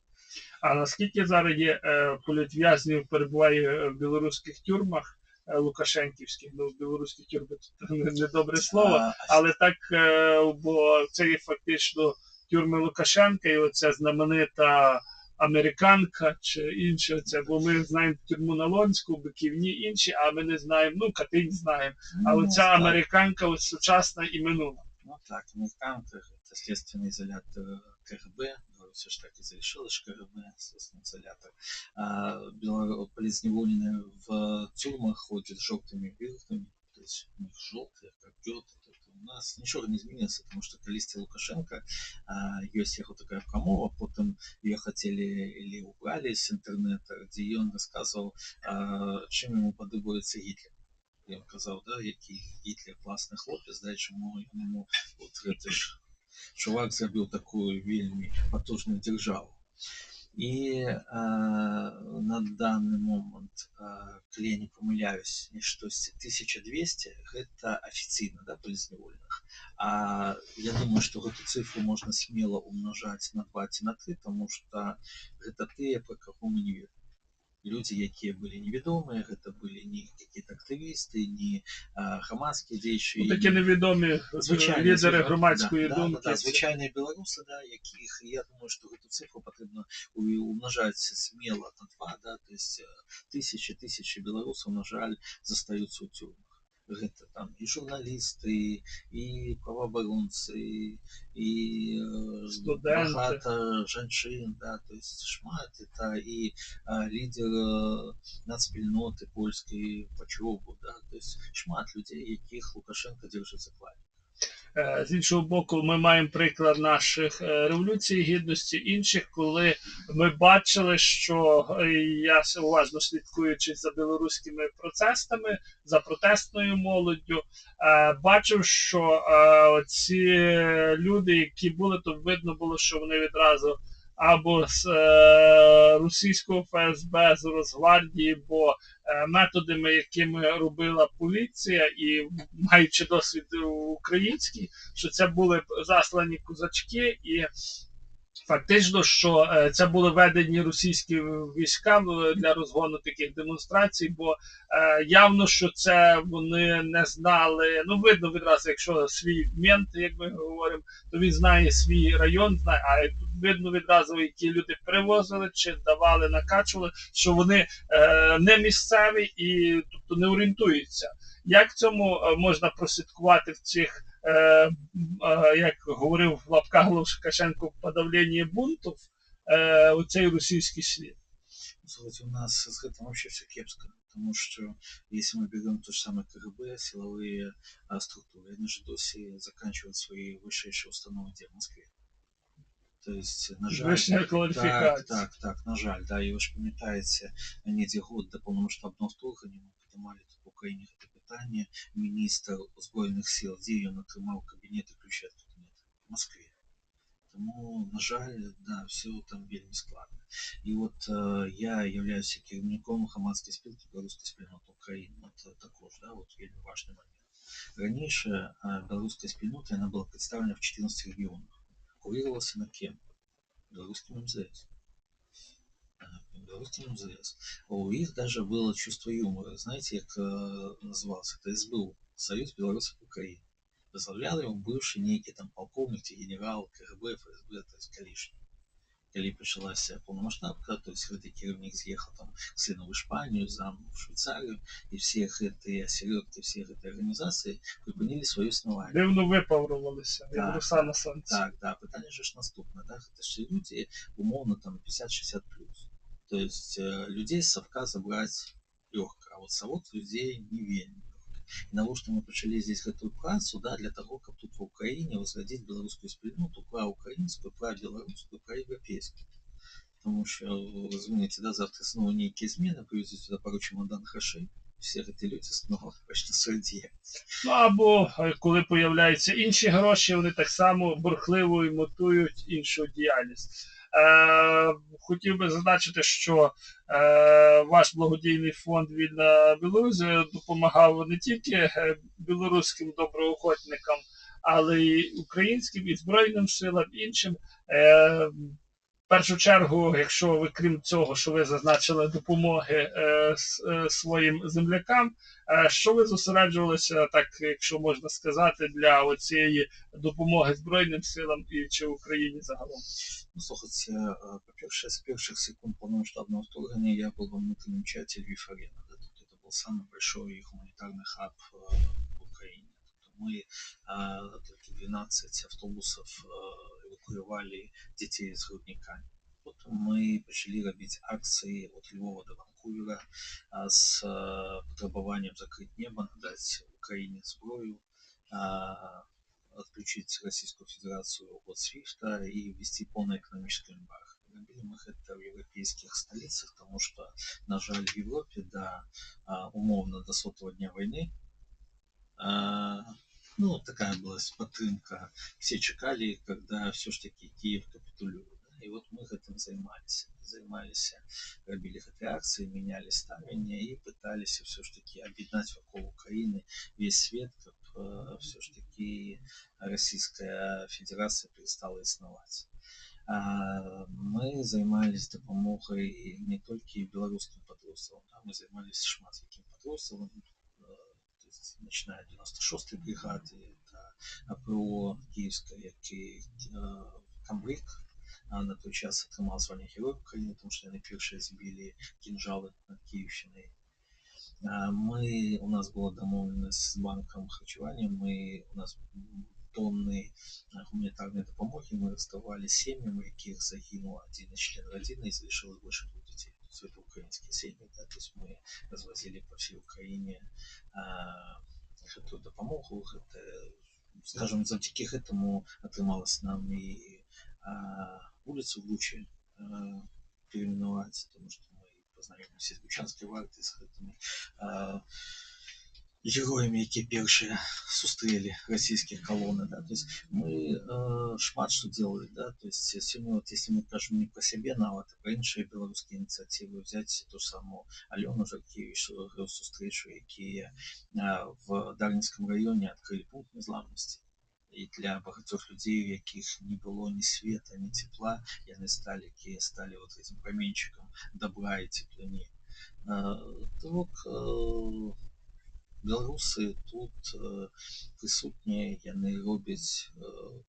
А наскільки зараз є політв'язнів перебуває в білоруських тюрмах, лукашенківських, ну, в білоруських тюрмах це недобре слово, але так, бо це є фактично тюрми Лукашенка, і оця знаменита американка чи інше, це, бо ми знаємо тюрму Налонську, Биківні інші, а ми не знаємо, ну, Катинь знаємо, а оця американка ось сучасна і минула. Ну так, американка, це слідственний ізолятор КГБ, все ж так і залишилось КГБ, слідственний ізолятор. Полізневоленные в тюрмах ходят с желтыми бирками, то есть у них желтые, как бирки. У нас нічого не змінилося, тому що калісті Лукашенка ёсць яго такая прамова, потым ее хотели или убрали с интернета, где он рассказывал, чым ему падабаецца Гітлер. Ён казаў, да, які Гітлер класны хлопец, да, чаму ему вот гэты ж чувак зрабіў такую вельмі потужную дзяржаву. И на данный момент, калі я не помыляюсь, штосьці 1200, гэта офіційна, да, палізняволеных. А я думаю, что эту цифру можно смело умножать на 2 ці на 3, потому что гэта тыя, про кого мы не ведаем. Люди, якія былі невядомыя, гэта былі не какие-то актывісты, не грамадскія дзеячы. Ну, такі невідомі лідери громадської думки. Да, звичайні білоруси, да, яких, я думаю, що эту цифру потрібно умножать смело на 2, да, то есть тысячи белорусов, на жаль, застаюцца ў тюрмах. Гэта там і журналісты, і праваабаронцы, і багата жанчын, да, то есть шмат, это і лідер нацспільноты польскай Пачову, да, то есть шмат людей, якіх Лукашенко держить за клаві. З іншого боку, ми маємо приклад наших революцій гідності, інших, коли ми бачили, що я уважно слідкуючи за білоруськими процесами, за протестною молоддю, бачив, що ці люди, які були, то видно було, що вони відразу або з російського ФСБ, з Росгвардії, бо методами, якими робила поліція, і маючи досвід український, що це були заслані козачки, і фактично, що це були введені російські війська для розгону таких демонстрацій, бо явно, що це вони не знали, ну видно відразу, якщо свій мент, як ми говоримо, то він знає свій район, знає, а видно відразу, які люди привозили чи давали, накачували, що вони не місцеві і тобто не орієнтуються. Як цьому можна прослідкувати в цих, як говорив в лапках Лукашенко, подавлення бунтів, у цей російський слід? Слушайте, у нас с этим вообще все кепско, потому что если мы берем то же самое КГБ, силовые структуры, они же досі заканчивают свои высшие установы где в Москве. То есть, на жаль, так, на жаль, да, і ви ж пам'ятаєте, недзе год до повномасштабного вторгнення ми піднімали тут в Україні це питання міністр Збройних сил, де він отримав кабінет і ключі від кабінету? В Москві. Тому, на жаль, да, все там вельми складно. І от я являюся керівником громадської спілки білоруської спільноти України. Це також, да, от вельми важливий момент. Раніше белорусская спільнота, она была представлена в 14 регионах. Курировалась она кем? Белорусским МЗС. Белорусским МЗС. У них даже было чувство юмора. Знаете, как назывался? Это СБУ. Союз белорусов Украины. Возглавлял его бывший некий там полковник, генерал КГБ, ФСБ, то есть Калишник. Коли почалася повномасштабка, то есть гэты кіраўнік з'ехаў там к сыну в Іспанію, зам в Швейцарію, і всі гэтыя асяродкі, всі гэтыя арганізацыі припинили свое існування. Дивно випаврувалися, як руса на сонці. Так, да. Питання ж наступне, да? Це ж люди, умовно, там 50-60 плюс. То есть людей з совка забрать легко, а вот совок людей не вельмі. І навошта мы пачалі здесь гэтую працу, да, для того, каб тут в Украіне возродзіць беларускую спільноту, пра-украінскую, пра-беларускую, пра-еўрапейскую. Тому що, розумієте, да, завтра знову ніякі зміни, привезуть сюди пару чемодан грошей, всі ці люди знову почнуть сердіти. Ну, або коли появляються інші гроші, вони так само бурхливо імітують іншу діяльність. Хотів би зазначити, що ваш благодійний фонд «Вільна Білорусь» допомагав не тільки білоруським доброохотникам, але й українським, і Збройним силам, іншим. В першу чергу, якщо ви, крім цього, що ви зазначили допомоги своїм землякам, що ви зосереджувалися, так, якщо можна сказати, для оцієї допомоги Збройним силам і чи Україні загалом? Ну, слухайте, по-перше, с первых секунд полномасштабного вторгнения я был во внутреннем чате Львив-Арена. Да, это был самый большой гуманитарный хаб в Украине. Мы только 12 автобусов эвакуировали детей с грудниками. Потом мы начали робить акции от Львова до Ванкувера с потребованием закрыть небо, надать Украине зброю, отключить Российскую Федерацию от SWIFT и ввести полный экономический эмбарго. Робили мы это в европейских столицах, потому что, на жаль, в Европе умовно до 100-го дня войны, ну, такая была подтримка. Все чекали, когда все-таки Киев капитулирует. И вот мы этим занимались, робили эти акции, меняли ставления и пытались все-таки объединять вокруг Украины весь свет, как все-таки Российская Федерация перестала исновать. Мы занимались допомогой не только белорусским подрозділам, да, мы занимались шматликим подрозділом, начиная от 96-й бригады, это АПО Киевская, як і Камбрик, на той час отримав звання Героя України, тому що вони перші збили кінжали над Київщиною. У нас була домовленість з банком харчування, у нас тонни гуманітарної допомоги, ми роздавали сім'ям, у яких загинув один член родини і залишилось більше 2 дітей. Це українські сім'ї, да? Тобто ми розвозили по всій Україні эту допомогу. Скажем, завдяки этому отрималось нам и улицу в Буче переименовать, потому что мы познайомилися з Бучанською вартою, з этими героями, які перші зустріли російські колони. Да? То есть мы шмат что делали. Да? То есть сегодня, вот, если мы кажем не про себе, а вот про інші білоруські ініціативи, взять ту саму Альону Жаркевич, зустрічу, які в Дарницькому районі відкрили пункт незламності. І для багатьох людей, у яких не було ні света, ні тепла, вони стали вот этим променчиком добра і теплоні. Так, белорусы тут присутні, яны робять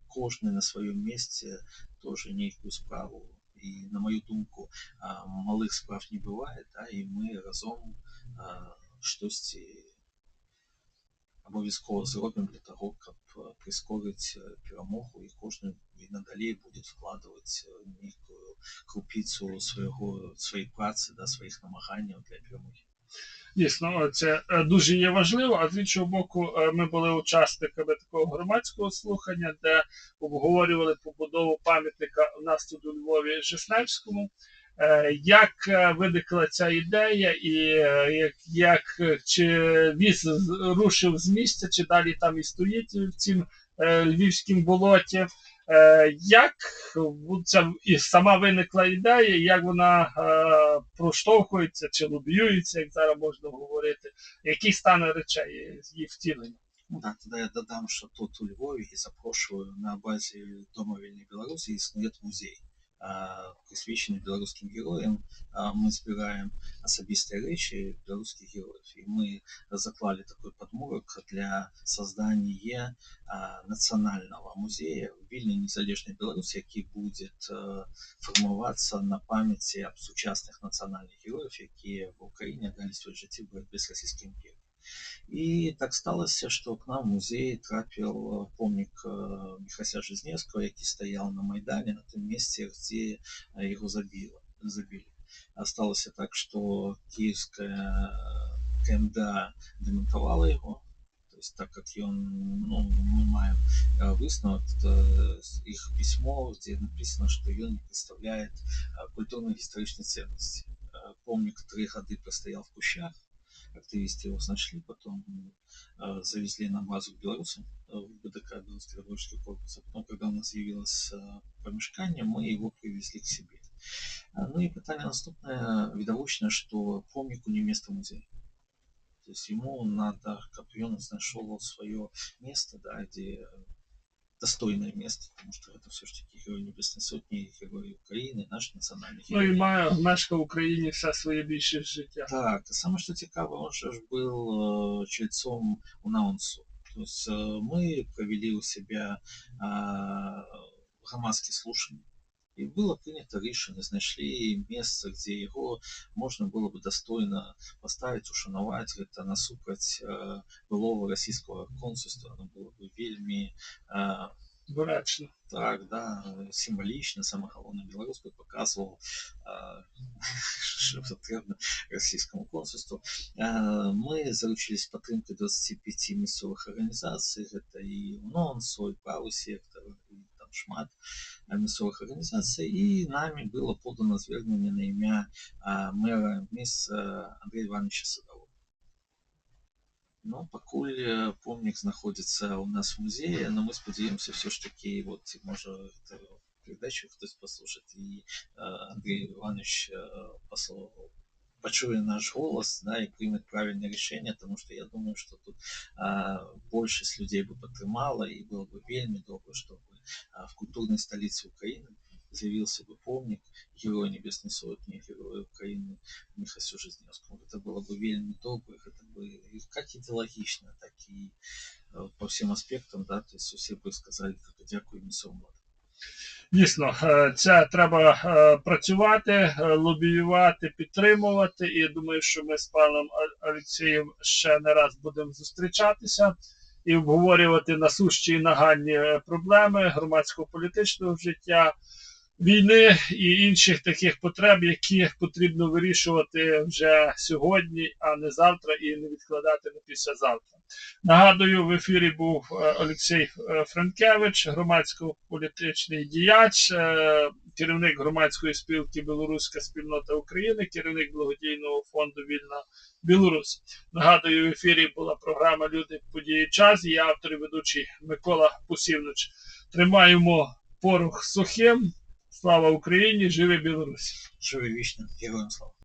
кожны на своем месте тоже нейкую справу. І, на мою думку, малих справ не бывает, да, і ми разом штосьці обов'язково зробимо для того, каб прискорити перемогу, і кожен і надалі буде вкладувати нейкую крупицю своєї праці, да, своїх намагань для перемоги. Дійсно, це дуже є важливо, а з іншого боку, ми були учасниками такого громадського слухання, де обговорювали побудову пам'ятника у нас тут у Львові Жесневському. Як виникла ця ідея, і чи віз рушив з місця, чи далі там і стоїть в цім львівському болоті? Як ця і сама виникла ідея, як вона проштовхується чи лобіюється, як зараз можна говорити, який стан речей її втілення? Ну так, тогда я додам, що тут у Львові і запрошую на базі Дома вільної Білорусі існує музей, присвячений білоруським героям. Ми збираємо особисті речі білоруських героїв. І ми заклали такий подмурок для створення національного музею в вільній незалежній Білорусі, який буде формуватися на пам'яті об сучасних національних героїв, які в Україні дали своє життя в боротьбі з Російською імперією. И так сталося, что к нам в музей трапил помник Михася Жизневского, який стоял на Майдане, на том месте, где его забили. Осталось так, что киевская КМДА демонтовала его. То есть, так как мы маем высновок, их письмо, где написано, что он не представляет культурно-исторической ценности. Помник 3 года простоял в кущах. Активисты его нашли, потом завезли на базу к белорусам, в БДК, Белорусский добровольческий корпус. А потом, когда у нас явилось помешкание, мы его привезли к себе. Ну и питание наступное, видовочное, что помнику не место в музее. То есть ему надо, как он нашел свое место, да, где достойное место, потому что это все-таки Герой Небесной Сотни, Герой України, наш національний герой. Ну і мешкав в Україні все своє більше життя. Так, саме що цікаво, он же был чельцом УНАУНСу. То есть мы провели у себя громадские слушания. И было принято решение, нашли место, где его можно было бы достойно поставить, ушановать. Это насупрать былого российского консульства, оно было бы вельми доречно. Так, да, символично, саме головне, Білорусь би показував, що потрібно російському консульству. Ми заручились підтримкою 25 місцевих організацій, це і УНОНСО, і Правий сектор, і там шмат місцевих організацій, і нами було подано звернення на ім'я мера міста Андрія Івановича Садового. Ну, покуль помник знаходится у нас в музее, но мы сподіваємося все ж таки, вот, може, передачу хтось послушать, и Андрей Иванович почує наш голос, да, и примет правильное решение, потому что я думаю, что тут большинство людей бы подтримало, и было бы вельми добре, чтобы в культурной столице Украины з'явился бы помник Героя Небесной Сотни, Героя Украины Михасю Жизневскому. Это было бы вельми добре, это бы как идеологично, так и по всем аспектам, да, то есть все бы сказали, как дякую місцевому владу. Дійсно, це треба працювати, лобіювати, підтримувати, і думаю, що ми з паном Олексієм ще не раз будемо зустрічатися і обговорювати насущі і нагальні проблеми громадсько-політичного життя, війни і інших таких потреб, які потрібно вирішувати вже сьогодні, а не завтра, і не відкладати на післязавтра. Нагадую, в ефірі був Олексій Франкевич, громадсько-політичний діяч, керівник громадської спілки «Білоруська спільнота України», керівник благодійного фонду «Вільна Білорусь». Нагадую, в ефірі була програма «Люди, події, час». Я автор і ведучий Микола Посівнич. Тримаємо порох сухим. Слава Україні! Живе Білорусь! Живе вічно! Героям слава!